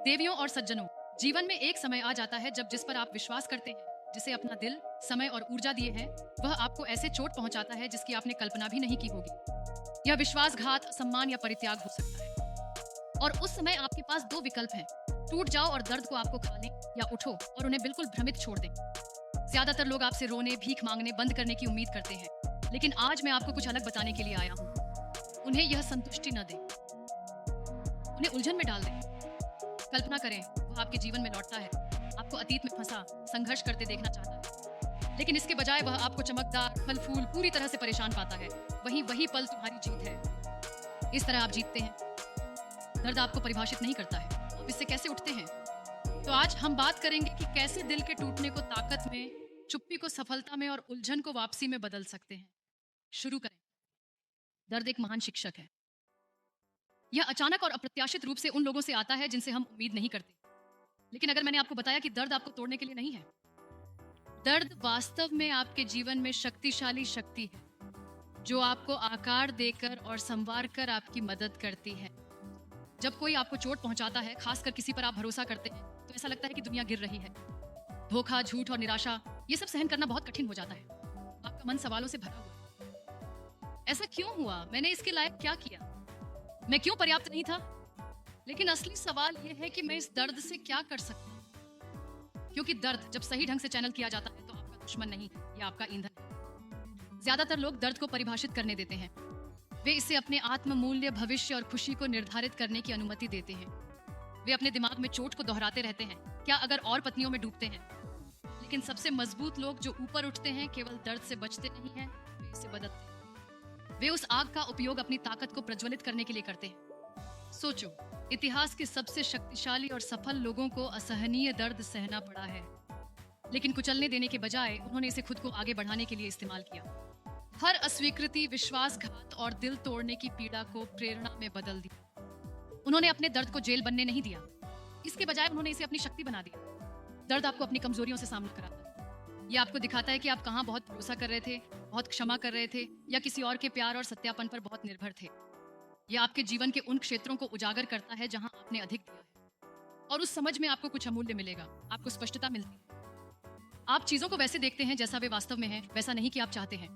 देवियों और सज्जनों, जीवन में एक समय आ जाता है जब जिस पर आप विश्वास करते हैं, जिसे अपना दिल, समय और ऊर्जा दिए हैं, वह आपको ऐसे चोट पहुंचाता है जिसकी आपने कल्पना भी नहीं की होगी। यह विश्वासघात, सम्मान या परित्याग हो सकता है। और उस समय आपके पास दो विकल्प हैं: टूट जाओ और दर्द को आपको खा लें, या उठो और उन्हें बिल्कुल भ्रमित छोड़ दें। ज्यादातर लोग आपसे रोने, भीख मांगने बंद करने की उम्मीद करते हैं, लेकिन आज मैं आपको कुछ अलग बताने के लिए आया हूँ। उन्हें यह संतुष्टि न दें, उन्हें उलझन में डाल दें। कल्पना करें, वह आपके जीवन में लौटता है, आपको अतीत में फंसा, संघर्ष करते देखना चाहता है, लेकिन इसके बजाय वह आपको चमकदार, फल फूल, पूरी तरह से परेशान पाता है। वही पल तुम्हारी जीत है। इस तरह आप जीतते हैं। दर्द आपको परिभाषित नहीं करता है, आप इससे कैसे उठते हैं। तो आज हम बात करेंगे कि कैसे दिल के टूटने को ताकत में, चुप्पी को सफलता में और उलझन को वापसी में बदल सकते हैं। शुरू करें। दर्द एक महान शिक्षक है। यह अचानक और अप्रत्याशित रूप से उन लोगों से आता है जिनसे हम उम्मीद नहीं करते। लेकिन अगर मैंने आपको बताया कि दर्द आपको तोड़ने के लिए नहीं है, दर्द वास्तव में आपके जीवन में शक्तिशाली शक्ति है, जो आपको आकार देकर और संवार कर आपकी मदद करती है। जब कोई आपको चोट पहुंचाता है, खासकर किसी पर आप भरोसा करते हैं, तो ऐसा लगता है कि दुनिया गिर रही है। धोखा, झूठ और निराशा, ये सब सहन करना बहुत कठिन हो जाता है। आपका मन सवालों से भरा हुआ है। ऐसा क्यों हुआ? मैंने इसके लायक क्या किया? मैं क्यों पर्याप्त नहीं था? लेकिन असली सवाल यह है कि मैं इस दर्द से क्या कर सकता हूं? क्योंकि दर्द जब सही ढंग से चैनल किया जाता है तो आपका दुश्मन नहीं, यह आपका ईंधन है। ज्यादातर लोग दर्द को परिभाषित करने देते हैं। वे इसे अपने आत्म मूल्य, भविष्य और खुशी को निर्धारित करने की अनुमति देते हैं। वे अपने दिमाग में चोट को दोहराते रहते हैं, क्या अगर और पत्नियों में डूबते हैं। लेकिन सबसे मजबूत लोग जो ऊपर उठते हैं, केवल दर्द से बचते नहीं हैं, वे इसे बदलते हैं। वे उस आग का उपयोग अपनी ताकत को प्रज्वलित करने के लिए करते हैं। सोचो, इतिहास के सबसे शक्तिशाली और सफल लोगों को असहनीय दर्द सहना पड़ा है, लेकिन कुचलने देने के बजाय उन्होंने इसे खुद को आगे बढ़ाने के लिए इस्तेमाल किया। हर अस्वीकृति, विश्वासघात और दिल तोड़ने की पीड़ा को प्रेरणा में बदल दिया। उन्होंने अपने दर्द को जेल बनने नहीं दिया, इसके बजाय उन्होंने इसे अपनी शक्ति बना दिया। दर्द आपको अपनी कमजोरियों से सामना कराता है। यह आपको दिखाता है कि आप कहाँ बहुत भरोसा कर रहे थे, बहुत क्षमा कर रहे थे, या किसी और के प्यार और सत्यापन पर बहुत निर्भर थे। यह आपके जीवन के उन क्षेत्रों को उजागर करता है जहां आपने अधिक दिया है, और उस समझ में आपको कुछ अमूल्य मिलेगा। आपको स्पष्टता मिलती है। आप चीजों को वैसे देखते हैं जैसा वे वास्तव में है, वैसा नहीं कि आप चाहते हैं।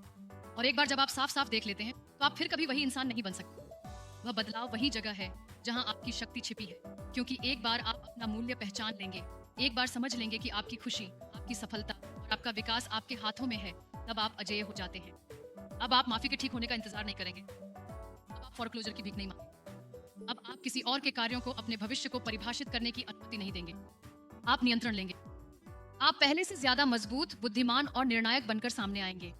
और एक बार जब आप साफ साफ देख लेते हैं, तो आप फिर कभी वही इंसान नहीं बन सकते। वह बदलाव वही जगह है जहां आपकी शक्ति छिपी है, क्योंकि एक बार आप अपना मूल्य पहचान लेंगे, एक बार समझ लेंगे कि आपकी खुशी, आपकी सफलता और आपका विकास आपके हाथों में है, तब आप अजेय हो जाते हैं। अब आप माफी के ठीक होने का इंतजार नहीं करेंगे। अब आप फॉरक्लोजर की भीख नहीं मांगेंगे। अब आप किसी और के कार्यों को, अपने भविष्य को परिभाषित करने की अनुमति नहीं देंगे। आप नियंत्रण लेंगे। आप पहले से ज्यादा मजबूत, बुद्धिमान और निर्णायक बनकर सामने आएंगे।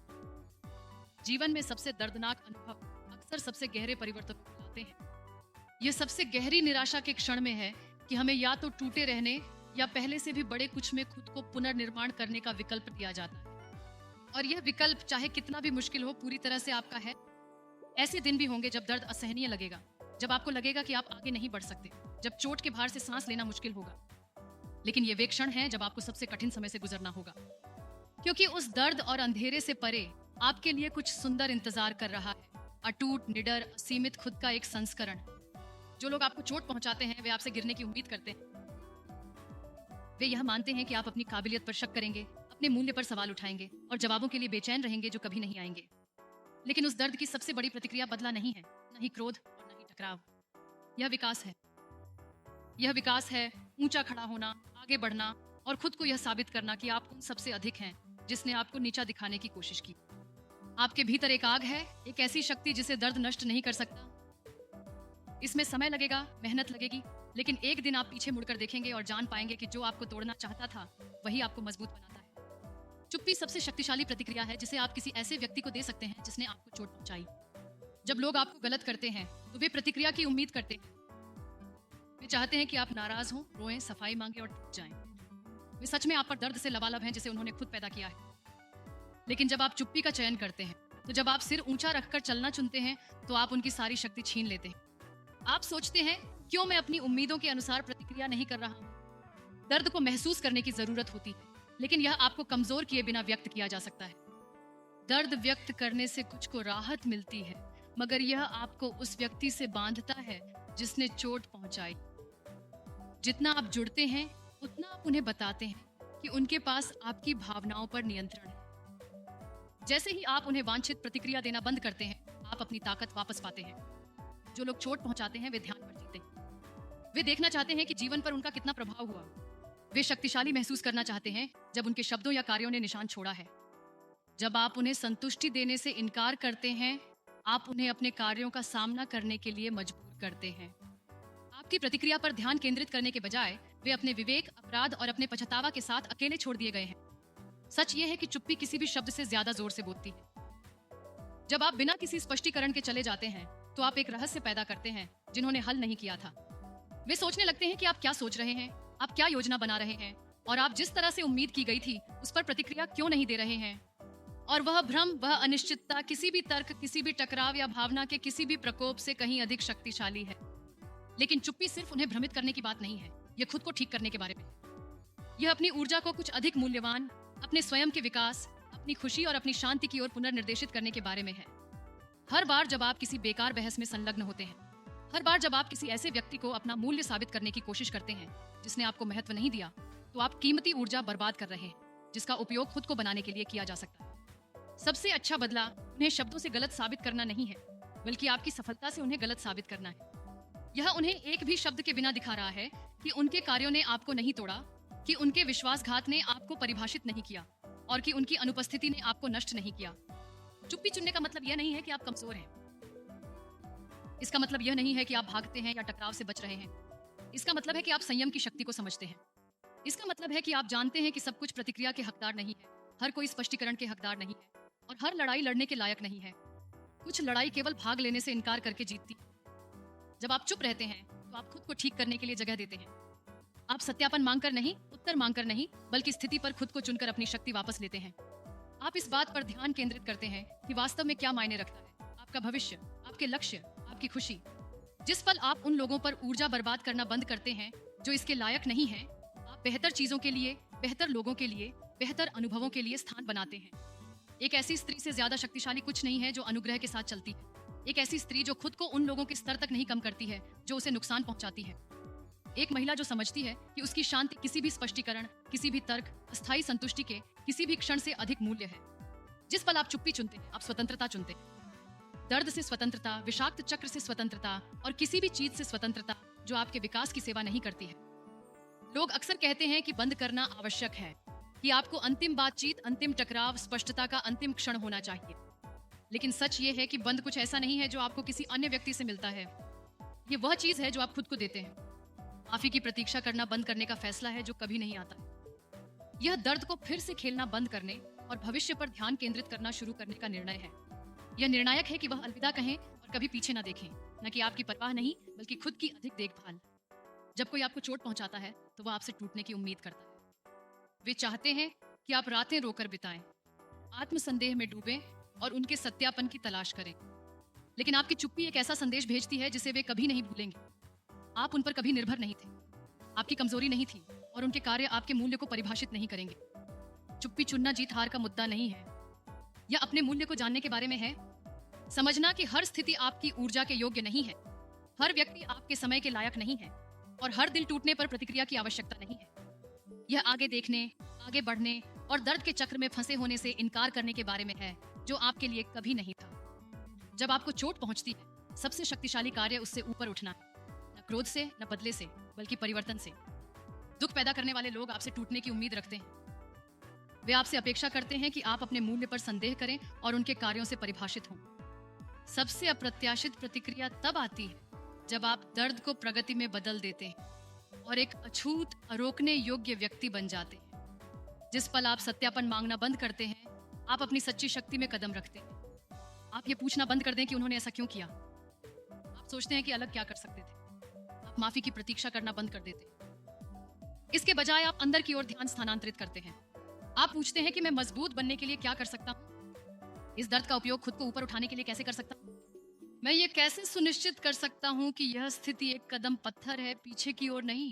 जीवन में सबसे दर्दनाक अनुभव अक्सर सबसे गहरे परिवर्तन को लाते हैं। यह सबसे गहरी निराशा के क्षण में है कि हमें या तो टूटे रहने या पहले से भी बड़े कुछ में खुद को पुनर्निर्माण करने का विकल्प दिया जाता है। और यह विकल्प चाहे कितना भी मुश्किल हो, पूरी तरह से आपका है। ऐसे दिन भी होंगे जब दर्द असहनीय लगेगा, जब आपको लगेगा कि आप आगे नहीं बढ़ सकते, जब चोट के भार से सांस लेना मुश्किल होगा। लेकिन ये वे क्षण हैं जब आपको सबसे कठिन समय से गुजरना होगा, क्योंकि उस दर्द और अंधेरे से परे आपके लिए कुछ सुंदर इंतजार कर रहा है। अटूट, निडर, असीमित खुद का एक संस्करण। जो लोग आपको चोट पहुंचाते हैं, वे आपसे गिरने की उम्मीद करते हैं। वे यह मानते हैं कि आप अपनी काबिलियत पर शक करेंगे, अपने मूल्य पर सवाल उठाएंगे और जवाबों के लिए बेचैन रहेंगे जो कभी नहीं आएंगे। लेकिन उस दर्द की सबसे बड़ी प्रतिक्रिया बदला नहीं है, न ही क्रोध और न ही टकराव। यह विकास है। यह विकास है ऊंचा खड़ा होना, आगे बढ़ना और खुद को यह साबित करना कि आप उन सबसे अधिक हैं जिसने आपको नीचा दिखाने की कोशिश की। आपके भीतर एक आग है, एक ऐसी शक्ति जिसे दर्द नष्ट नहीं कर सकता। इसमें समय लगेगा, मेहनत लगेगी, लेकिन एक दिन आप पीछे मुड़कर देखेंगे और जान पाएंगे कि जो आपको तोड़ना चाहता था, वही आपको मजबूत बनाता है। चुप्पी सबसे शक्तिशाली प्रतिक्रिया है जिसे आप किसी ऐसे व्यक्ति को दे सकते हैं जिसने आपको चोट पहुंचाई। जब लोग आपको गलत करते हैं, तो वे प्रतिक्रिया की उम्मीद करते हैं। वे चाहते हैं कि आप नाराज हों, रोएं, सफाई मांगे और टूट जाएं। वे सच में आप पर दर्द से लबालब हैं जिसे उन्होंने खुद पैदा किया है। लेकिन जब आप चुप्पी का चयन करते हैं, तो जब आप सिर ऊंचा रखकर चलना चुनते हैं, तो आप उनकी सारी शक्ति छीन लेते हैं। आप सोचते हैं, क्यों मैं अपनी उम्मीदों के अनुसार प्रतिक्रिया नहीं कर रहा हूं? दर्द को महसूस करने की जरूरत होती है, लेकिन यह आपको कमजोर किए बिना व्यक्त किया जा सकता है। दर्द व्यक्त करने से कुछ को राहत मिलती है, मगर यह आपको उस व्यक्ति से बांधता है जिसने चोट पहुंचाई। जितना आप जुड़ते हैं उतना आप उन्हें बताते हैं कि उनके पास आपकी भावनाओं पर नियंत्रण है। जैसे ही आप उन्हें वांछित प्रतिक्रिया देना बंद करते हैं, आप अपनी ताकत वापस पाते हैं। जो लोग चोट पहुंचाते हैं वे ध्यान पर जीते हैं। वे देखना चाहते हैं कि जीवन पर उनका कितना प्रभाव हुआ। वे शक्तिशाली महसूस करना चाहते हैं जब उनके शब्दों या कार्यों ने निशान छोड़ा है। जब आप उन्हें संतुष्टि देने से इनकार करते हैं, आप उन्हें अपने कार्यों का सामना करने के लिए मजबूर करते हैं। आपकी प्रतिक्रिया पर ध्यान केंद्रित करने के बजाय वे अपने विवेक, अपराध और अपने पछतावा के साथ अकेले छोड़ दिए गए हैं। सच ये है कि चुप्पी किसी भी शब्द से ज्यादा जोर से बोलती है। जब आप बिना किसी स्पष्टीकरण के चले जाते हैं, तो आप एक रहस्य पैदा करते हैं जिन्होंने हल नहीं किया था। वे सोचने लगते हैं कि आप क्या सोच रहे हैं, आप क्या योजना बना रहे हैं, और आप जिस तरह से उम्मीद की गई थी उस पर प्रतिक्रिया क्यों नहीं दे रहे हैं। और वह भ्रम, वह अनिश्चितता किसी भी तर्क, किसी भी टकराव या भावना के किसी भी प्रकोप से कहीं अधिक शक्तिशाली है। लेकिन चुप्पी सिर्फ उन्हें भ्रमित करने की बात नहीं है, यह खुद को ठीक करने के बारे में है। यह अपनी ऊर्जा को कुछ अधिक मूल्यवान, अपने स्वयं के विकास, अपनी खुशी और अपनी शांति की ओर पुनर्निर्देशित करने के बारे में है। हर बार जब आप किसी बेकार बहस में संलग्न होते हैं, हर बार जब आप किसी ऐसे व्यक्ति को अपना मूल्य साबित करने की कोशिश करते हैं जिसने आपको महत्व नहीं दिया, तो आप कीमती ऊर्जा बर्बाद कर रहे हैं जिसका उपयोग खुद को बनाने के लिए किया जा सकता है। सबसे अच्छा बदला उन्हें शब्दों से गलत साबित करना नहीं है, बल्कि आपकी सफलता से उन्हें गलत साबित करना है। यह उन्हें एक भी शब्द के बिना दिखा रहा है कि उनके कार्यों ने आपको नहीं तोड़ा, कि उनके विश्वासघात ने आपको परिभाषित नहीं किया, और कि उनकी अनुपस्थिति ने आपको नष्ट नहीं किया। चुप्पी चुनने का मतलब यह नहीं है कि आप कमजोर हैं। इसका मतलब यह नहीं है कि आप भागते हैं या टकराव से बच रहे हैं। इसका मतलब है कि आप संयम की शक्ति को समझते हैं। इसका मतलब है कि आप जानते हैं कि सब कुछ प्रतिक्रिया के हकदार नहीं है, हर कोई स्पष्टीकरण के हकदार नहीं है, और हर लड़ाई लड़ने के लायक नहीं है। कुछ लड़ाई केवल भाग लेने से इनकार करके जीतती है। जब आप चुप रहते हैं, तो आप खुद को ठीक करने के लिए जगह देते हैं। आप सत्यापन मांगकर नहीं, उत्तर मांगकर नहीं, बल्कि स्थिति पर खुद को चुनकर अपनी शक्ति वापस लेते हैं। आप इस बात पर ध्यान केंद्रित करते हैं कि वास्तव में क्या मायने रखता है, आपका भविष्य, आपके लक्ष्य, आपकी खुशी। जिस पल आप उन लोगों पर ऊर्जा बर्बाद करना बंद करते हैं जो इसके लायक नहीं हैं, आप बेहतर चीजों के लिए, बेहतर लोगों के लिए, बेहतर अनुभवों के लिए स्थान बनाते हैं। एक ऐसी स्त्री से ज्यादा शक्तिशाली कुछ नहीं है जो अनुग्रह के साथ चलती है। एक ऐसी स्त्री जो खुद को उन लोगों के स्तर तक नहीं कम करती है जो उसे नुकसान पहुंचाती है। एक महिला जो समझती है कि उसकी शांति किसी भी स्पष्टीकरण, किसी भी तर्क, अस्थायी संतुष्टि के किसी भी क्षण से अधिक मूल्य है। जिस पल आप चुप्पी चुनते हैं, आप स्वतंत्रता चुनते हैं। दर्द से स्वतंत्रता, विषाक्त चक्र से स्वतंत्रता, और किसी भी चीज से स्वतंत्रता जो आपके विकास की सेवा नहीं करती है। लोग अक्सर कहते हैं कि बंद करना आवश्यक है, कि आपको अंतिम बातचीत, अंतिम टकराव, स्पष्टता का अंतिम क्षण होना चाहिए। लेकिन सच ये है कि बंद कुछ ऐसा नहीं है जो आपको किसी अन्य व्यक्ति से मिलता है। ये वह चीज है जो आप खुद को देते हैं। माफी की प्रतीक्षा करना बंद करने का फैसला है जो कभी नहीं आता। यह दर्द को फिर से खेलना बंद करने और भविष्य पर ध्यान केंद्रित करना शुरू करने का निर्णय है। यह निर्णायक है कि वह अलविदा कहें और कभी पीछे न देखें, न कि आपकी परवाह नहीं, बल्कि खुद की अधिक देखभाल। जब कोई आपको चोट पहुंचाता है, तो वह आपसे टूटने की उम्मीद करता है। वे चाहते हैं कि आप रातें रोकर बिताएं, आत्मसंदेह में डूबें और उनके सत्यापन की तलाश करें। लेकिन आपकी चुप्पी एक ऐसा संदेश भेजती है जिसे वे कभी नहीं भूलेंगे। आप उन पर कभी निर्भर नहीं थे, आपकी कमजोरी नहीं थी, और उनके कार्य आपके मूल्य को परिभाषित नहीं करेंगे। चुप्पी चुनना जीत हार का मुद्दा नहीं है। यह अपने मूल्य को जानने के बारे में है। समझना कि हर स्थिति आपकी ऊर्जा के योग्य नहीं है, हर व्यक्ति आपके समय के लायक नहीं है, और हर दिल टूटने पर प्रतिक्रिया की आवश्यकता नहीं है। यह आगे देखने, आगे बढ़ने और दर्द के चक्र में फंसे होने से इनकार करने के बारे में है, जो आपके लिए कभी नहीं था। जब आपको चोट पहुंचती है, सबसे शक्तिशाली कार्य उससे ऊपर उठना है, न क्रोध से, न बदले से, बल्कि परिवर्तन से। दुख पैदा करने वाले लोग आपसे टूटने की उम्मीद रखते हैं। वे आपसे अपेक्षा करते हैं कि आप अपने मूल्य पर संदेह करें और उनके कार्यों से परिभाषित हों। सबसे अप्रत्याशित प्रतिक्रिया तब आती है जब आप दर्द को प्रगति में बदल देते हैं और एक अछूत, अरोकने योग्य व्यक्ति बन जाते हैं। जिस पल आप सत्यापन मांगना बंद करते हैं, आप अपनी सच्ची शक्ति में कदम रखते हैं। आप ये पूछना बंद कर दें कि उन्होंने ऐसा क्यों किया। आप सोचते हैं कि अलग क्या कर सकते थे। आप माफी की प्रतीक्षा करना बंद कर देते हैं। इसके बजाय आप अंदर की ओर ध्यान स्थानांतरित करते हैं। आप पूछते हैं कि मैं मजबूत बनने के लिए क्या कर सकता हूँ। इस दर्द का उपयोग खुद को ऊपर उठाने के लिए कैसे कर सकता हूँ। मैं ये कैसे सुनिश्चित कर सकता हूँ कि यह स्थिति एक कदम पत्थर है, पीछे की ओर नहीं।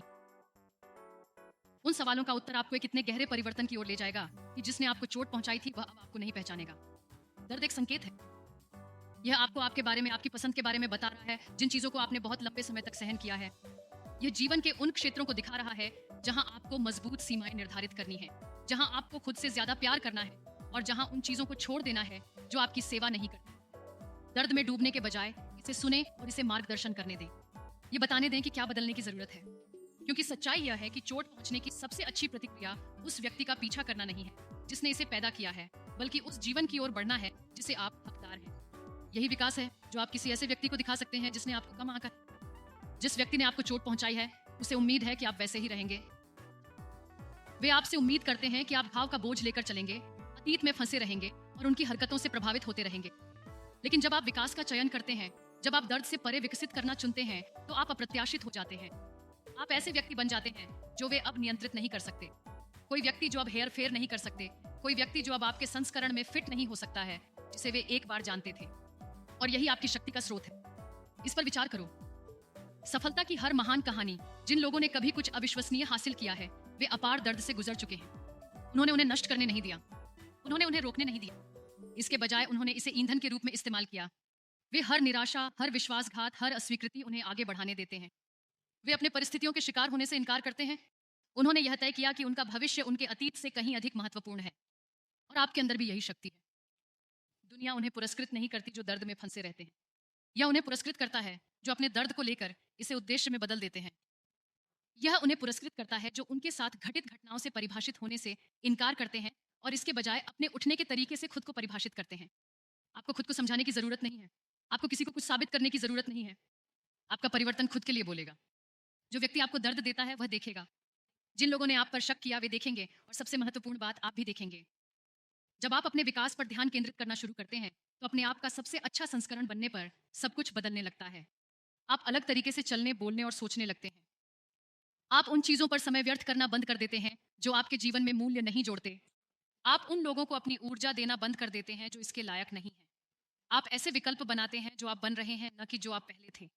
उन सवालों का उत्तर आपको एक इतने गहरे परिवर्तन की ओर ले जाएगा कि जिसने आपको चोट पहुंचाई थी वह अब आपको नहीं पहचानेगा। दर्द एक संकेत है। यह आपको आपके बारे में, आपकी पसंद के बारे में बता रहा है, जिन चीजों को आपने बहुत लंबे समय तक सहन किया है। यह जीवन के उन क्षेत्रों को दिखा रहा है जहां आपको मजबूत सीमाएं निर्धारित करनी है, जहां आपको खुद से ज्यादा प्यार करना है और जहां उन चीजों को छोड़ देना है जो आपकी सेवा नहीं करती। दर्द में डूबने के बजाय इसे सुने और इसे मार्गदर्शन करने दें। ये बताने दें कि क्या बदलने की जरूरत है, क्योंकि सच्चाई यह है कि चोट पहुंचने की सबसे अच्छी प्रतिक्रिया उस व्यक्ति का पीछा करना नहीं है जिसने इसे पैदा किया है, बल्कि उस जीवन की ओर बढ़ना है जिसे आप हकदार हैं। यही विकास है जो आप किसी ऐसे व्यक्ति को दिखा सकते हैं जिसने आपको कम आकर। जिस व्यक्ति ने आपको चोट पहुंचाई है उसे उम्मीद है कि आप वैसे ही रहेंगे। वे आपसे उम्मीद करते हैं कि आप घाव का बोझ लेकर चलेंगे, अतीत में फंसे रहेंगे और उनकी हरकतों से प्रभावित होते रहेंगे। लेकिन जब आप विकास का चयन करते हैं, जब आप दर्द से परे विकसित करना चुनते हैं, तो आप अप्रत्याशित हो जाते हैं। आप ऐसे व्यक्ति बन जाते हैं जो वे अब नियंत्रित नहीं कर सकते। कोई व्यक्ति जो अब हेर फेर नहीं कर सकते, कोई व्यक्ति जो अब आपके संस्करण में फिट नहीं हो सकता है, जिसे वे एक बार जानते थे। और यही आपकी शक्ति का स्रोत है। इस पर विचार करो। सफलता की हर महान कहानी, जिन लोगों ने कभी कुछ अविश्वसनीय हासिल किया है, वे अपार दर्द से गुजर चुके हैं। उन्होंने उन्हें नष्ट करने नहीं दिया, उन्होंने उन्हें रोकने नहीं दिया। इसके बजाय उन्होंने इसे ईंधन के रूप में इस्तेमाल किया। वे हर निराशा, हर विश्वासघात, हर अस्वीकृति उन्हें आगे बढ़ाने देते हैं। वे अपने परिस्थितियों के शिकार होने से इनकार करते हैं। उन्होंने यह तय किया कि उनका भविष्य उनके अतीत से कहीं अधिक महत्वपूर्ण है। और आपके अंदर भी यही शक्ति है। दुनिया उन्हें पुरस्कृत नहीं करती जो दर्द में फंसे रहते हैं, यह उन्हें पुरस्कृत करता है जो अपने दर्द को लेकर इसे उद्देश्य में बदल देते हैं। यह उन्हें पुरस्कृत करता है जो उनके साथ घटित घटनाओं से परिभाषित होने से इनकार करते हैं और इसके बजाय अपने उठने के तरीके से खुद को परिभाषित करते हैं। आपको खुद को समझाने की जरूरत नहीं है, आपको किसी को कुछ साबित करने की जरूरत नहीं है। आपका परिवर्तन खुद के लिए बोलेगा। जो व्यक्ति आपको दर्द देता है वह देखेगा। जिन लोगों ने आप पर शक किया वे देखेंगे, और सबसे महत्वपूर्ण बात, आप भी देखेंगे। जब आप अपने विकास पर ध्यान केंद्रित करना शुरू करते हैं तो अपने आप का सबसे अच्छा संस्करण बनने पर सब कुछ बदलने लगता है। आप अलग तरीके से चलने, बोलने और सोचने लगते हैं। आप उन चीजों पर समय व्यर्थ करना बंद कर देते हैं जो आपके जीवन में मूल्य नहीं जोड़ते। आप उन लोगों को अपनी ऊर्जा देना बंद कर देते हैं जो इसके लायक नहीं है। आप ऐसे विकल्प बनाते हैं जो आप बन रहे हैं, न कि जो आप पहले थे।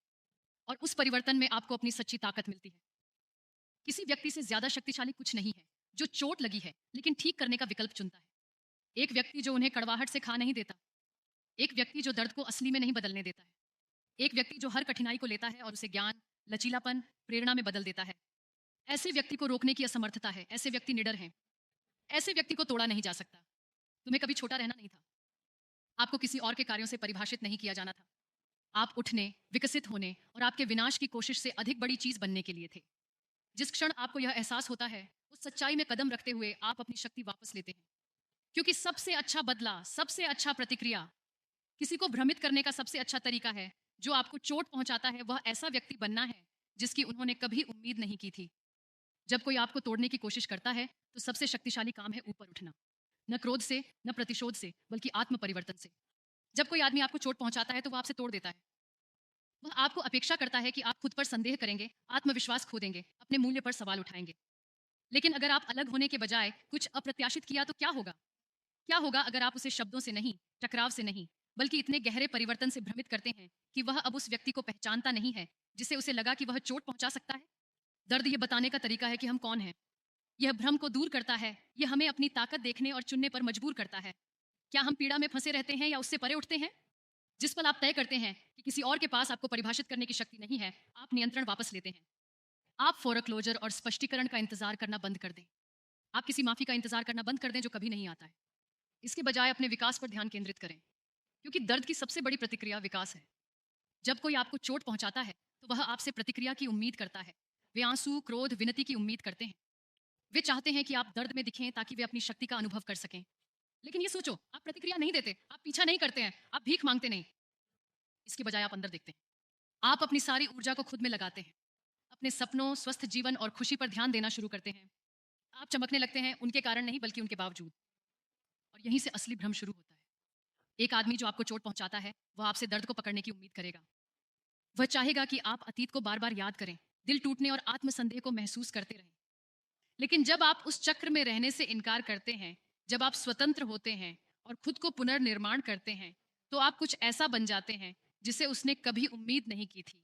और उस परिवर्तन में आपको अपनी सच्ची ताकत मिलती है। किसी व्यक्ति से ज्यादा शक्तिशाली कुछ नहीं है जो चोट लगी है लेकिन ठीक करने का विकल्प चुनता है। एक व्यक्ति जो उन्हें कड़वाहट से खा नहीं देता, एक व्यक्ति जो दर्द को असली में नहीं बदलने देता है, एक व्यक्ति जो हर कठिनाई को लेता है और उसे ज्ञान, लचीलापन, प्रेरणा में बदल देता है। ऐसे व्यक्ति को रोकने की असमर्थता है। ऐसे व्यक्ति निडर हैं। ऐसे व्यक्ति को तोड़ा नहीं जा सकता। तुम्हें कभी छोटा रहना नहीं था। आपको किसी और के कार्यों से परिभाषित नहीं किया जाना था। आप उठने, विकसित होने और आपके विनाश की कोशिश से अधिक बड़ी चीज बनने के लिए थे। जिस क्षण आपको यह एहसास होता है, उस सच्चाई में कदम रखते हुए आप अपनी शक्ति वापस लेते हैं। क्योंकि सबसे अच्छा बदला, सबसे अच्छा प्रतिक्रिया, किसी को भ्रमित करने का सबसे अच्छा तरीका है जो आपको चोट पहुंचाता है, वह ऐसा व्यक्ति बनना है जिसकी उन्होंने कभी उम्मीद नहीं की थी। जब कोई आपको तोड़ने की कोशिश करता है तो सबसे शक्तिशाली काम है ऊपर उठना, न क्रोध से, न प्रतिशोध से, बल्कि आत्म परिवर्तन से। जब कोई आदमी आपको चोट पहुंचाता है तो वह आपसे तोड़ देता है। वह आपको अपेक्षा करता है कि आप खुद पर संदेह करेंगे, आत्मविश्वास खो देंगे, अपने मूल्य पर सवाल उठाएंगे। लेकिन अगर आप अलग होने के बजाय कुछ अप्रत्याशित किया तो क्या होगा? क्या होगा अगर आप उसे शब्दों से नहीं, टकराव से नहीं, बल्कि इतने गहरे परिवर्तन से भ्रमित करते हैं कि वह अब उस व्यक्ति को पहचानता नहीं है जिसे उसे लगा कि वह चोट पहुंचा सकता है। दर्द ये बताने का तरीका है कि हम कौन हैं। यह भ्रम को दूर करता है। यह हमें अपनी ताकत देखने और चुनने पर मजबूर करता है। क्या हम पीड़ा में फंसे रहते हैं या उससे परे उठते हैं? जिस पल आप तय करते हैं कि किसी और के पास आपको परिभाषित करने की शक्ति नहीं है, आप नियंत्रण वापस लेते हैं। आप फोरक्लोजर और स्पष्टीकरण का इंतजार करना बंद कर दें। आप किसी माफी का इंतजार करना बंद कर दें जो कभी नहीं आता है। इसके बजाय अपने विकास पर ध्यान केंद्रित करें, क्योंकि दर्द की सबसे बड़ी प्रतिक्रिया विकास है। जब कोई आपको चोट पहुंचाता है तो वह आपसे प्रतिक्रिया की उम्मीद करता है। वे आंसू, क्रोध, विनती की उम्मीद करते हैं। वे चाहते हैं कि आप दर्द में दिखें ताकि वे अपनी शक्ति का अनुभव कर सकें। लेकिन ये सोचो, आप प्रतिक्रिया नहीं देते, आप पीछा नहीं करते हैं, आप भीख मांगते नहीं। इसके बजाय आप अंदर देखते हैं। आप अपनी सारी ऊर्जा को खुद में लगाते हैं। अपने सपनों, स्वस्थ जीवन और खुशी पर ध्यान देना शुरू करते हैं। आप चमकने लगते हैं, उनके कारण नहीं बल्कि उनके बावजूद। और यहीं से असली भ्रम शुरू होता है। एक आदमी जो आपको चोट पहुंचाता है वह आपसे दर्द को पकड़ने की उम्मीद करेगा। वह चाहेगा कि आप अतीत को बार बार याद करें, दिल टूटने और आत्मसंदेह को महसूस करते रहें। लेकिन जब आप उस चक्र में रहने से इनकार करते हैं, जब आप स्वतंत्र होते हैं और खुद को पुनर्निर्माण करते हैं, तो आप कुछ ऐसा बन जाते हैं जिसे उसने कभी उम्मीद नहीं की थी।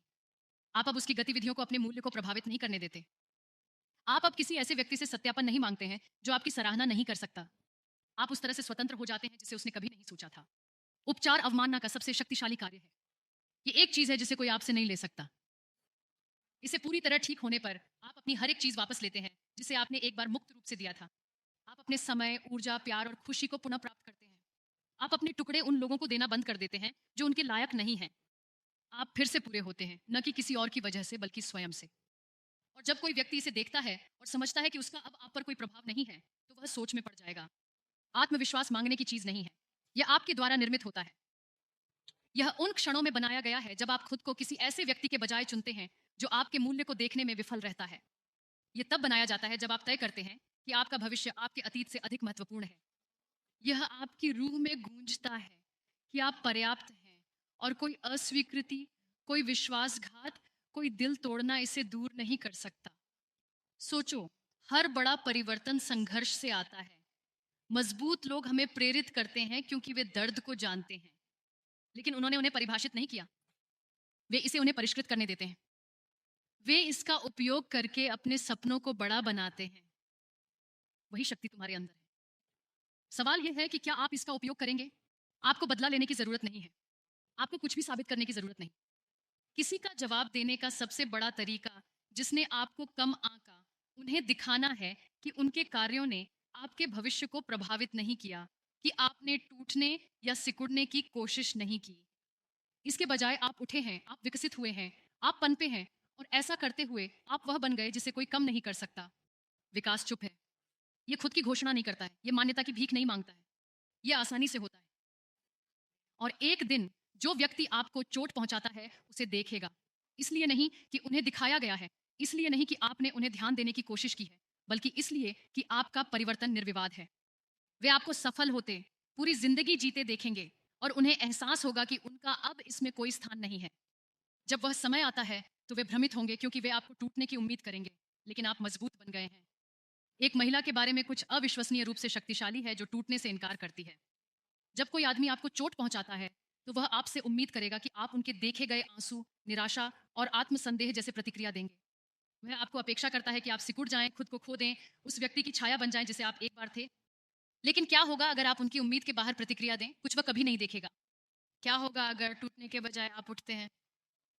आप अब उसकी गतिविधियों को अपने मूल्य को प्रभावित नहीं करने देते। आप अब किसी ऐसे व्यक्ति से सत्यापन नहीं मांगते हैं जो आपकी सराहना नहीं कर सकता। आप उस तरह से स्वतंत्र हो जाते हैं जिसे उसने कभी नहीं सोचा था। उपचार अवमानना का सबसे शक्तिशाली कार्य है। ये एक चीज है जिसे कोई आपसे नहीं ले सकता। इसे पूरी तरह ठीक होने पर आप अपनी हर एक चीज वापस लेते हैं जिसे आपने एक बार मुक्त रूप से दिया था। आप अपने समय, ऊर्जा, प्यार और खुशी को पुनः प्राप्त करते हैं। आप अपने टुकड़े उन लोगों को देना बंद कर देते हैं जो उनके लायक नहीं हैं। आप फिर से पूरे होते हैं, न कि किसी और की वजह से बल्कि स्वयं से। और जब कोई व्यक्ति इसे देखता है और समझता है कि उसका अब आप पर कोई प्रभाव नहीं है, तो वह सोच में पड़ जाएगा। आत्मविश्वास मांगने की चीज नहीं है, यह आपके द्वारा निर्मित होता है। यह उन क्षणों में बनाया गया है जब आप खुद को किसी ऐसे व्यक्ति के बजाय चुनते हैं जो आपके मूल्य को देखने में विफल रहता है। यह तब बनाया जाता है जब आप तय करते हैं कि आपका भविष्य आपके अतीत से अधिक महत्वपूर्ण है। यह आपकी रूह में गूंजता है कि आप पर्याप्त हैं और कोई अस्वीकृति, कोई विश्वासघात, कोई दिल तोड़ना इसे दूर नहीं कर सकता। सोचो, हर बड़ा परिवर्तन संघर्ष से आता है। मजबूत लोग हमें प्रेरित करते हैं क्योंकि वे दर्द को जानते हैं, लेकिन उन्होंने उन्हें परिभाषित नहीं किया। वे इसे उन्हें परिष्कृत करने देते हैं। वे इसका उपयोग करके अपने सपनों को बड़ा बनाते हैं। वही शक्ति तुम्हारे अंदर है। सवाल यह है कि क्या आप इसका उपयोग करेंगे? आपको बदला लेने की जरूरत नहीं है। आपको कुछ भी साबित करने की जरूरत नहीं। किसी का जवाब देने का सबसे बड़ा तरीका जिसने आपको कम आंका, उन्हें दिखाना है कि उनके कार्यों ने आपके भविष्य को प्रभावित नहीं किया, कि आपने टूटने या सिकुड़ने की कोशिश नहीं की। इसके बजाय आप उठे हैं, आप विकसित हुए हैं, आप पनपे हैं, और ऐसा करते हुए आप वह बन गए जिसे कोई कम नहीं कर सकता। विकास चुप है। ये खुद की घोषणा नहीं करता है, ये मान्यता की भीख नहीं मांगता है, ये आसानी से होता है। और एक दिन जो व्यक्ति आपको चोट पहुंचाता है उसे देखेगा, इसलिए नहीं कि उन्हें दिखाया गया है, इसलिए नहीं कि आपने उन्हें ध्यान देने की कोशिश की है, बल्कि इसलिए कि आपका परिवर्तन निर्विवाद है। वे आपको सफल होते, पूरी जिंदगी जीते देखेंगे और उन्हें एहसास होगा कि उनका अब इसमें कोई स्थान नहीं है। जब वह समय आता है तो वे भ्रमित होंगे क्योंकि वे आपको टूटने की उम्मीद करेंगे, लेकिन आप मजबूत बन गए हैं। एक महिला के बारे में कुछ अविश्वसनीय रूप से शक्तिशाली है जो टूटने से इनकार करती है। जब कोई आदमी आपको चोट पहुंचाता है तो वह आपसे उम्मीद करेगा कि आप उनके देखे गए आंसू, निराशा और आत्मसंदेह जैसे प्रतिक्रिया देंगे। वह आपको अपेक्षा करता है कि आप सिकुड़ जाएं, खुद को खो दें, उस व्यक्ति की छाया बन जाएं जिसे आप एक बार थे। लेकिन क्या होगा अगर आप उनकी उम्मीद के बाहर प्रतिक्रिया दें? कुछ वह कभी नहीं देखेगा। क्या होगा अगर टूटने के बजाय आप उठते हैं?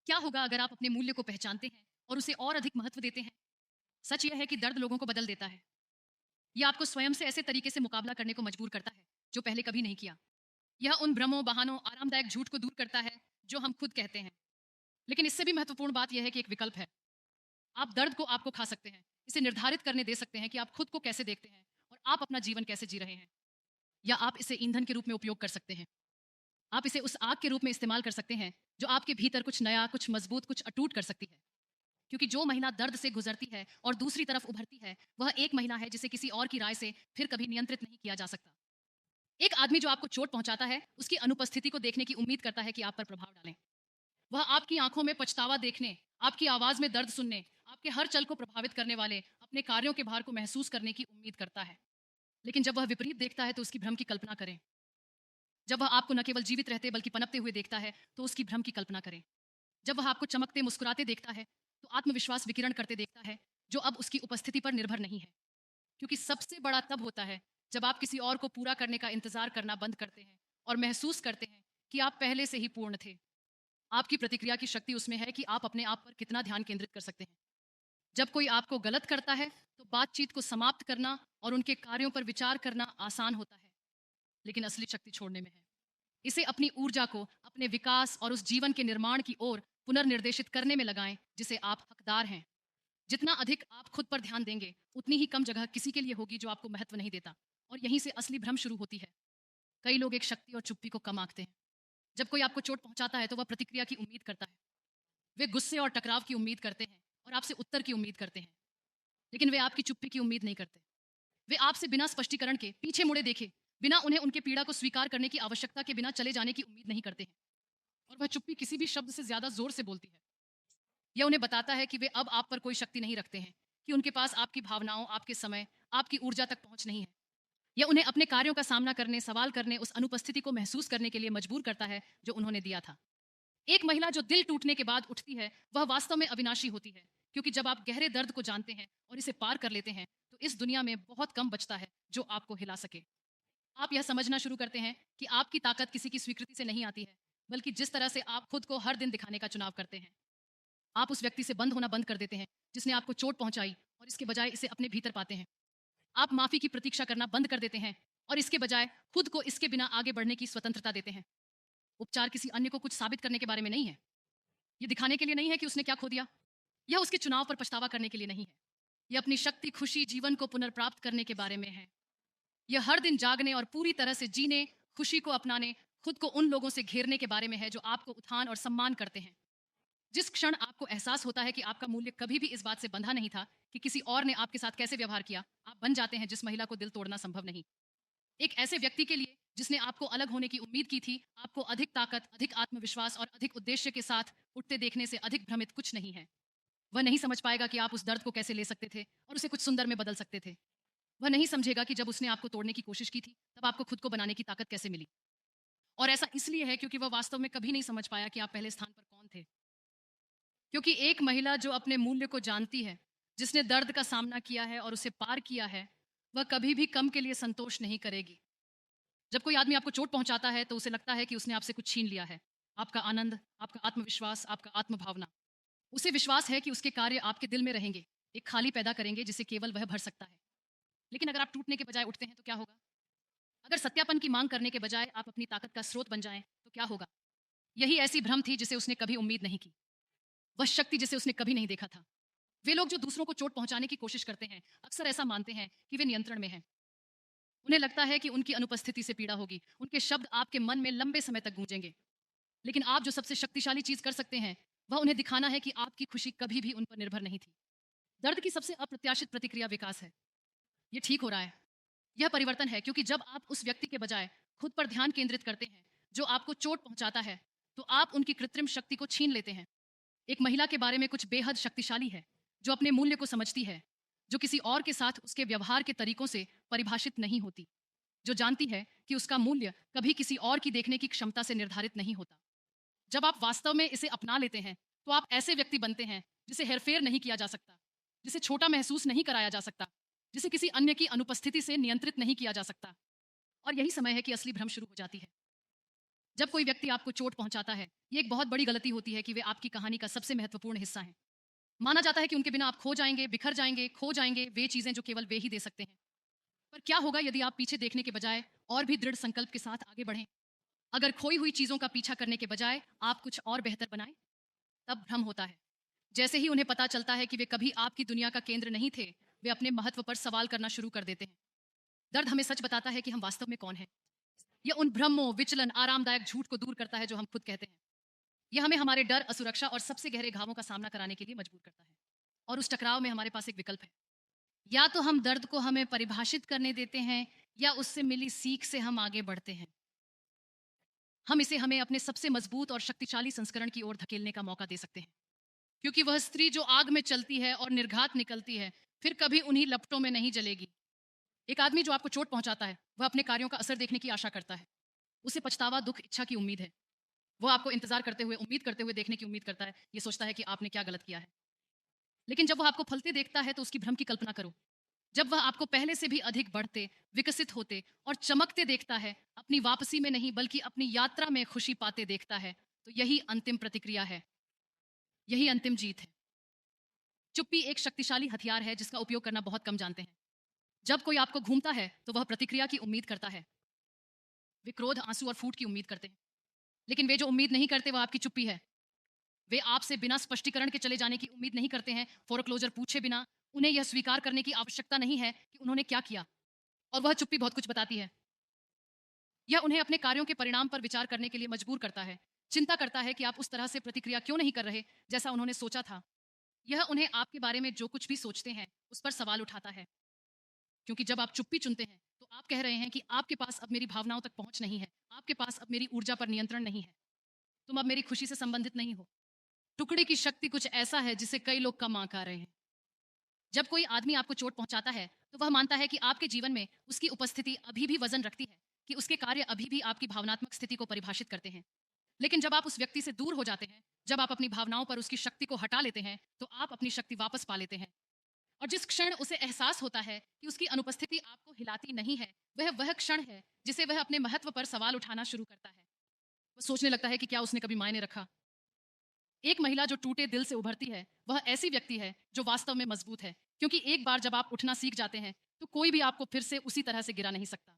क्या होगा अगर आप अपने मूल्य को पहचानते हैं और उसे और अधिक महत्व देते हैं? सच यह है कि दर्द लोगों को बदल देता है। यह आपको स्वयं से ऐसे तरीके से मुकाबला करने को मजबूर करता है जो पहले कभी नहीं किया। यह उन भ्रमों, बहानों, आरामदायक झूठ को दूर करता है जो हम खुद कहते हैं। लेकिन इससे भी महत्वपूर्ण बात यह है कि एक विकल्प है। आप दर्द को आपको खा सकते हैं, इसे निर्धारित करने दे सकते हैं कि आप खुद को कैसे देखते हैं और आप अपना जीवन कैसे जी रहे हैं। या आप इसे ईंधन के रूप में उपयोग कर सकते हैं। आप इसे उस आग के रूप में इस्तेमाल कर सकते हैं जो आपके भीतर कुछ नया, कुछ मजबूत, कुछ अटूट कर सकती है। क्योंकि जो महिला दर्द से गुजरती है और दूसरी तरफ उभरती है, वह एक महिला है जिसे किसी और की राय से फिर कभी नियंत्रित नहीं किया जा सकता। एक आदमी जो आपको चोट पहुंचाता है, उसकी अनुपस्थिति को देखने की उम्मीद करता है कि आप पर प्रभाव डालें। वह आपकी आंखों में पछतावा देखने, आपकी आवाज में दर्द सुनने, आपके हर चल को प्रभावित करने वाले अपने कार्यों के भार को महसूस करने की उम्मीद करता है। लेकिन जब वह विपरीत देखता है तो उसकी भ्रम की कल्पना करें। जब वह आपको न केवल जीवित रहते बल्कि पनपते हुए देखता है तो उसकी भ्रम की कल्पना करें। जब वह आपको चमकते, मुस्कुराते देखता है तो आत्मविश्वास विकिरण करते देखता है, जो अब उसकी उपस्थिति पर निर्भर नहीं है। क्योंकि सबसे बड़ा तब होता है जब आप किसी और को पूरा करने का इंतजार करना बंद करते हैं और महसूस करते हैं कि आप पहले से ही पूर्ण थे। आपकी प्रतिक्रिया की शक्ति उसमें है कि आप अपने आप पर कितना ध्यान केंद्रित कर सकते हैं। जब कोई आपको गलत करता है तो बातचीत को समाप्त करना और उनके कार्यों पर विचार करना आसान होता है, लेकिन असली शक्ति छोड़ने में है। इसे अपनी ऊर्जा को अपने विकास और उस जीवन के निर्माण की ओर पुनर्निर्देशित करने में लगाएं जिसे आप हकदार हैं। जितना अधिक आप खुद पर ध्यान देंगे, उतनी ही कम जगह किसी के लिए होगी जो आपको महत्व नहीं देता। और यहीं से असली भ्रम शुरू होती है। कई लोग एक शक्ति और चुप्पी को कम आंकते हैं। जब कोई आपको चोट पहुंचाता है तो वह प्रतिक्रिया की उम्मीद करता है। वे गुस्से और टकराव की उम्मीद करते हैं और आपसे उत्तर की उम्मीद करते हैं, लेकिन वे आपकी चुप्पी की उम्मीद नहीं करते। वे आपसे बिना स्पष्टीकरण के, पीछे मुड़े देखे, बिना उन्हें उनके पीड़ा को स्वीकार करने की आवश्यकता के बिना चले जाने की उम्मीद नहीं करते हैं। और वह चुप्पी किसी भी शब्द से ज्यादा जोर से बोलती है। यह उन्हें बताता है कि वे अब आप पर कोई शक्ति नहीं रखते हैं, कि उनके पास आपकी भावनाओं, आपके समय, आपकी ऊर्जा तक पहुंच नहीं है। यह उन्हें अपने कार्यों का सामना करने, सवाल करने, उस अनुपस्थिति को महसूस करने के लिए मजबूर करता है जो उन्होंने दिया था। एक महिला जो दिल टूटने के बाद उठती है, वह वास्तव में अविनाशी होती है। क्योंकि जब आप गहरे दर्द को जानते हैं और इसे पार कर लेते हैं तो इस दुनिया में बहुत कम बचता है जो आपको हिला सके। आप यह समझना शुरू करते हैं कि आपकी ताकत किसी की स्वीकृति से नहीं आती है, बल्कि जिस तरह से आप खुद को हर दिन दिखाने का चुनाव करते हैं। आप उस व्यक्ति से बंद होना बंद कर देते हैं जिसने आपको चोट पहुंचाई, और इसके बजाय इसे अपने भीतर पाते हैं। आप माफी की प्रतीक्षा करना बंद कर देते हैं और इसके बजाय खुद को इसके बिना आगे बढ़ने की स्वतंत्रता देते हैं। उपचार किसी अन्य को कुछ साबित करने के बारे में नहीं है। ये दिखाने के लिए नहीं है कि उसने क्या खो दिया। यह उसके चुनाव पर पछतावा करने के लिए नहीं है। यह अपनी शक्ति, खुशी, जीवन को पुनर्प्राप्त करने के बारे में है। यह हर दिन जागने और पूरी तरह से जीने, खुशी को अपनाने, खुद को उन लोगों से घेरने के बारे में है जो आपको उत्थान और सम्मान करते हैं। जिस क्षण आपको एहसास होता है कि आपका मूल्य कभी भी इस बात से बंधा नहीं था कि किसी और ने आपके साथ कैसे व्यवहार किया, आप बन जाते हैं जिस महिला को दिल तोड़ना संभव नहीं। एक ऐसे व्यक्ति के लिए जिसने आपको अलग होने की उम्मीद की थी, आपको अधिक ताकत, अधिक आत्मविश्वास और अधिक उद्देश्य के साथ उठते देखने से अधिक भ्रमित कुछ नहीं है। वह नहीं समझ पाएगा कि आप उस दर्द को कैसे ले सकते थे और उसे कुछ सुंदर में बदल सकते थे। वह नहीं समझेगा कि जब उसने आपको तोड़ने की कोशिश की थी तब आपको खुद को बनाने की ताकत कैसे मिली। और ऐसा इसलिए है क्योंकि वह वास्तव में कभी नहीं समझ पाया कि आप पहले स्थान पर कौन थे। क्योंकि एक महिला जो अपने मूल्य को जानती है, जिसने दर्द का सामना किया है और उसे पार किया है, वह कभी भी कम के लिए संतोष नहीं करेगी। जब कोई आदमी आपको चोट पहुंचाता है तो उसे लगता है कि उसने आपसे कुछ छीन लिया है, आपका आनंद, आपका आत्मविश्वास, आपका आत्मभावना। उसे विश्वास है कि उसके कार्य आपके दिल में रहेंगे, एक खाली पैदा करेंगे जिसे केवल वह भर सकता है। लेकिन अगर आप टूटने के बजाय उठते हैं तो क्या होगा? अगर सत्यापन की मांग करने के बजाय आप अपनी ताकत का स्रोत बन जाएं तो क्या होगा? यही ऐसी भ्रम थी जिसे उसने कभी उम्मीद नहीं की, वह शक्ति जिसे उसने कभी नहीं देखा था। वे लोग जो दूसरों को चोट पहुंचाने की कोशिश करते हैं अक्सर ऐसा मानते हैं कि वे नियंत्रण में हैं। उन्हें लगता है कि उनकी अनुपस्थिति से पीड़ा होगी, उनके शब्द आपके मन में लंबे समय तक गूंजेंगे। लेकिन आप जो सबसे शक्तिशाली चीज कर सकते हैं वह उन्हें दिखाना है कि आपकी खुशी कभी भी उन पर निर्भर नहीं थी। दर्द की सबसे अप्रत्याशित प्रतिक्रिया विकास है। यह ठीक हो रहा है, यह परिवर्तन है, क्योंकि जब आप उस व्यक्ति के बजाय खुद पर ध्यान केंद्रित करते हैं जो आपको चोट पहुंचाता है, तो आप उनकी कृत्रिम शक्ति को छीन लेते हैं। एक महिला के बारे में कुछ बेहद शक्तिशाली है जो अपने मूल्य को समझती है, जो किसी और के साथ उसके व्यवहार के तरीकों से परिभाषित नहीं होती, जो जानती है कि उसका मूल्य कभी किसी और की देखने की क्षमता से निर्धारित नहीं होता। जब आप वास्तव में इसे अपना लेते हैं तो आप ऐसे व्यक्ति बनते हैं जिसे हेरफेर नहीं किया जा सकता, जिसे छोटा महसूस नहीं कराया जा सकता, जिसे किसी अन्य की अनुपस्थिति से नियंत्रित नहीं किया जा सकता। और यही समय है कि असली भ्रम शुरू हो जाती है। जब कोई व्यक्ति आपको चोट पहुंचाता है, ये एक बहुत बड़ी गलती होती है कि वे आपकी कहानी का सबसे महत्वपूर्ण हिस्सा हैं। माना जाता है कि उनके बिना आप खो जाएंगे, बिखर जाएंगे, खो जाएंगे वे चीजें जो केवल वे ही दे सकते हैं। पर क्या होगा यदि आप पीछे देखने के बजाय और भी दृढ़ संकल्प के साथ आगे बढ़ें? अगर खोई हुई चीजों का पीछा करने के बजाय आप कुछ और बेहतर बनाएं, तब भ्रम होता है। जैसे ही उन्हें पता चलता है कि वे कभी आपकी दुनिया का केंद्र नहीं थे, वे अपने महत्व पर सवाल करना शुरू कर देते हैं। दर्द हमें सच बताता है कि हम वास्तव में कौन हैं। यह उन भ्रमों, विचलन, आरामदायक झूठ को दूर करता है जो हम खुद कहते हैं। यह हमें हमारे डर, असुरक्षा और सबसे गहरे घावों का सामना कराने के लिए मजबूर करता है। और उस टकराव में हमारे पास एक विकल्प है। या तो हम दर्द को हमें परिभाषित करने देते हैं, या उससे मिली सीख से हम आगे बढ़ते हैं। हम इसे हमें अपने सबसे मजबूत और शक्तिशाली संस्करण की ओर धकेलने का मौका दे सकते हैं। क्योंकि वह स्त्री जो आग में चलती है और निर्घात निकलती है, फिर कभी उन्हीं लपटों में नहीं जलेगी। एक आदमी जो आपको चोट पहुंचाता है, वह अपने कार्यों का असर देखने की आशा करता है। उसे पछतावा, दुख, इच्छा की उम्मीद है। वह आपको इंतजार करते हुए, उम्मीद करते हुए देखने की उम्मीद करता है। ये सोचता है कि आपने क्या गलत किया है। लेकिन जब वह आपको फलते देखता है तो उसकी भ्रम की कल्पना करो। जब वह आपको पहले से भी अधिक बढ़ते, विकसित होते और चमकते देखता है, अपनी वापसी में नहीं बल्कि अपनी यात्रा में खुशी पाते देखता है, तो यही अंतिम प्रतिक्रिया है, यही अंतिम जीत है। चुप्पी एक शक्तिशाली हथियार है जिसका उपयोग करना बहुत कम जानते हैं। जब कोई आपको घूमता है तो वह प्रतिक्रिया की उम्मीद करता है। वे क्रोध, आंसू और फूट की उम्मीद करते हैं। लेकिन वे जो उम्मीद नहीं करते वह आपकी चुप्पी है। वे आपसे बिना स्पष्टीकरण के चले जाने की उम्मीद नहीं करते हैं, फोरक्लोजर पूछे बिना। उन्हें यह स्वीकार करने की आवश्यकता नहीं है कि उन्होंने क्या किया, और वह चुप्पी बहुत कुछ बताती है। यह उन्हें अपने कार्यों के परिणाम पर विचार करने के लिए मजबूर करता है। चिंता करता है कि आप उस तरह से प्रतिक्रिया क्यों नहीं कर रहे जैसा उन्होंने सोचा था। यह उन्हें आपके बारे में जो कुछ भी सोचते हैं उस पर सवाल उठाता है। क्योंकि जब आप चुप्पी चुनते हैं तो आप कह रहे हैं कि आपके पास अब मेरी भावनाओं तक पहुंच नहीं है, आपके पास अब मेरी ऊर्जा पर नियंत्रण नहीं है, तुम अब मेरी खुशी से संबंधित नहीं हो। टुकड़े की शक्ति कुछ ऐसा है जिसे कई लोग कम आंका रहे हैं। जब कोई आदमी आपको चोट पहुंचाता है तो वह मानता है कि आपके जीवन में उसकी उपस्थिति अभी भी वजन रखती है, कि उसके कार्य अभी भी आपकी भावनात्मक स्थिति को परिभाषित करते हैं। लेकिन जब आप उस व्यक्ति से दूर हो जाते हैं, जब आप अपनी भावनाओं पर उसकी शक्ति को हटा लेते हैं, तो आप अपनी शक्ति वापस पा लेते हैं। और जिस क्षण उसे एहसास होता है कि उसकी अनुपस्थिति आपको हिलाती नहीं है, वह क्षण है जिसे वह अपने महत्व पर सवाल उठाना शुरू करता है। वह सोचने लगता है कि क्या उसने कभी मायने रखा। एक महिला जो टूटे दिल से उभरती है वह ऐसी व्यक्ति है जो वास्तव में मजबूत है, क्योंकि एक बार जब आप उठना सीख जाते हैं तो कोई भी आपको फिर से उसी तरह से गिरा नहीं सकता।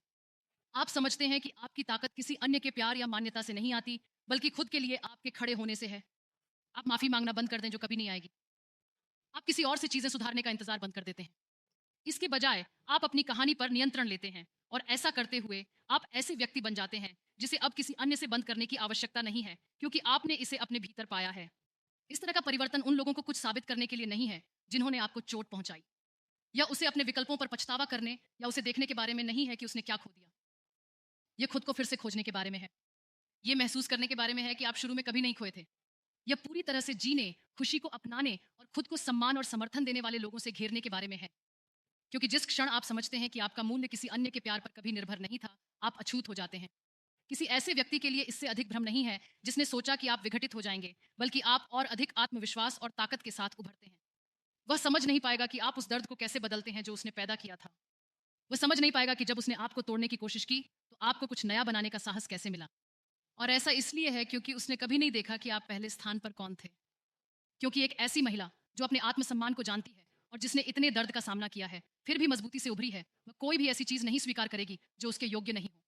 आप समझते हैं कि आपकी ताकत किसी अन्य के प्यार या मान्यता से नहीं आती, बल्कि खुद के लिए आपके खड़े होने से है। आप माफी मांगना बंद कर दें जो कभी नहीं आएगी। आप किसी और से चीजें सुधारने का इंतजार बंद कर देते हैं। इसके बजाय आप अपनी कहानी पर नियंत्रण लेते हैं, और ऐसा करते हुए आप ऐसे व्यक्ति बन जाते हैं जिसे अब किसी अन्य से बंद करने की आवश्यकता नहीं है, क्योंकि आपने इसे अपने भीतर पाया है। इस तरह का परिवर्तन उन लोगों को कुछ साबित करने के लिए नहीं है जिन्होंने आपको चोट पहुंचाई, या उसे अपने विकल्पों पर पछतावा करने या उसे देखने के बारे में नहीं है कि उसने क्या खो दिया। यह खुद को फिर से खोजने के बारे में है। यह महसूस करने के बारे में है कि आप शुरू में कभी नहीं खोए थे। यह पूरी तरह से जीने, खुशी को अपनाने और खुद को सम्मान और समर्थन देने वाले लोगों से घेरने के बारे में है। क्योंकि जिस क्षण आप समझते हैं कि आपका मूल्य किसी अन्य के प्यार पर कभी निर्भर नहीं था, आप अछूत हो जाते हैं। किसी ऐसे व्यक्ति के लिए इससे अधिक भ्रम नहीं है जिसने सोचा कि आप विघटित हो जाएंगे, बल्कि आप और अधिक आत्मविश्वास और ताकत के साथ उभरते हैं। वह समझ नहीं पाएगा कि आप उस दर्द को कैसे बदलते हैं जो उसने पैदा किया था। वह समझ नहीं पाएगा कि जब उसने आपको तोड़ने की कोशिश की तो आपको कुछ नया बनाने का साहस कैसे मिला। और ऐसा इसलिए है क्योंकि उसने कभी नहीं देखा कि आप पहले स्थान पर कौन थे। क्योंकि एक ऐसी महिला जो अपने आत्मसम्मान को जानती है और जिसने इतने दर्द का सामना किया है फिर भी मजबूती से उभरी है, वह कोई भी ऐसी चीज नहीं स्वीकार करेगी जो उसके योग्य नहीं हो।